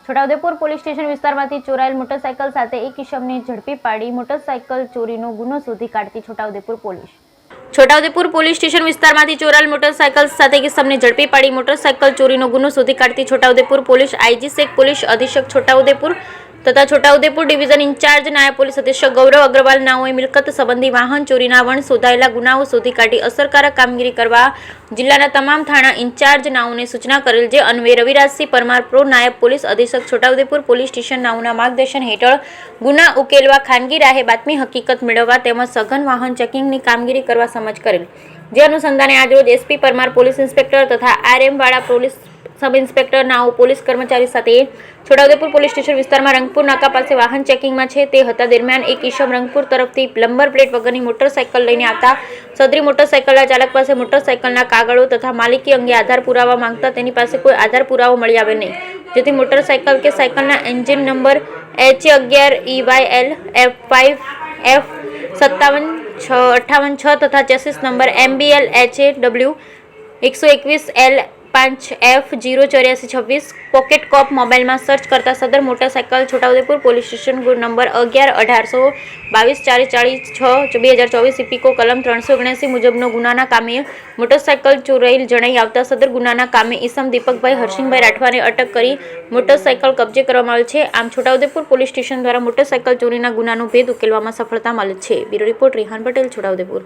Chhota Udepur police station વિસ્તારમાંથી ચોરાયેલ motorcycle સાથે એક ઇસમને ઝડપી પાડી મોટરસાયકલ ચોરીનો ગુનો શોધી કાઢતી છોટાઉદેપુર પોલીસ સ્ટેશન વિસ્તારમાંથી ચોરાયેલ મોટરસાયકલ સાથે એક ઇસમને ઝડપી પાડી મોટરસાયકલ ચોરીનો ગુનો શોધી કાઢતી Chhota Udaipur police IG Shaikh police અધિક્ષક છોટાઉદેપુર તથા છોટાઉદેપુર ડિવિઝન ઇન્ચાર્જ નાયબ પોલીસ અધિક્ષક ગૌરવ અગ્રવાલ નાઓએ મિલકત સંબંધી વાહન ચોરીના વણ શોધાયેલા ગુનાઓ શોધી કાઢી અસરકારક કામગીરી કરવા જિલ્લાના તમામ થાણા ઇન્ચાર્જ નાઓને સૂચના કરેલ, જે અન્વયે રવિરાજસિંહ પરમાર પ્રો નાયબ પોલીસ અધિક્ષક છોટાઉદેપુર પોલીસ સ્ટેશન નાઓના માર્ગદર્શન હેઠળ ગુના ઉકેલવા, ખાનગી રાહે બાતમી હકીકત મેળવવા તેમજ સઘન વાહન ચેકિંગની કામગીરી કરવા સમજ કરેલ, જે અનુસંધાને આજરોજ એસપી પરમાર પોલીસ ઇન્સ્પેક્ટર તથા RM વાળા પોલીસ સબ ઇન્સ્પેક્ટર નાઓ પોલીસ કર્મચારી સાથે છોટાઉદેપુર પોલીસ સ્ટેશન વિસ્તારમાં રંગપુર નાકા પાસે વાહન ચેકિંગમાં છે તે હતા દરમિયાન એક ઈસમ રંગપુર તરફથી નંબર પ્લેટ વગરની મોટરસાયકલ લઈને આવતા સદરી મોટરસાયકલના ચાલક પાસે મોટરસાયકલના કાગળો તથા માલિકી અંગે આધાર પુરાવા માંગતા તેની પાસે કોઈ આધાર પુરાવો મળી આવે નહીં, જેથી મોટરસાયકલ કે સાયકલના એન્જિન નંબર H11EYL F5F576 તથા chassis number MBL HAW 121L 5F08426 pocket cop મોબાઈલમાં સર્ચ કરતા સદર મોટરસાયકલ છોટાઉદેપુર પોલીસ સ્ટેશન ગુણ નંબર 11/1822/446/2024 ઇપિકો કલમ 379 મુજબનો ગુનાના કામે મોટરસાયકલ ચોરાયેલ જણાઈ આવતા સદર ગુનાના કામે ઈસમ દીપકભાઈ હરસિંહભાઈ રાઠવાને અટક કરી મોટરસાયકલ કબજે કરવામાં આવેલ છે. આમ છોટાઉદેપુર પોલીસ સ્ટેશન દ્વારા મોટરસાયકલ ચોરીના ગુનાનો ભેદ ઉકેલવામાં સફળતા મળે છે. Bureau report Rehan Patel, Chhota Udepur.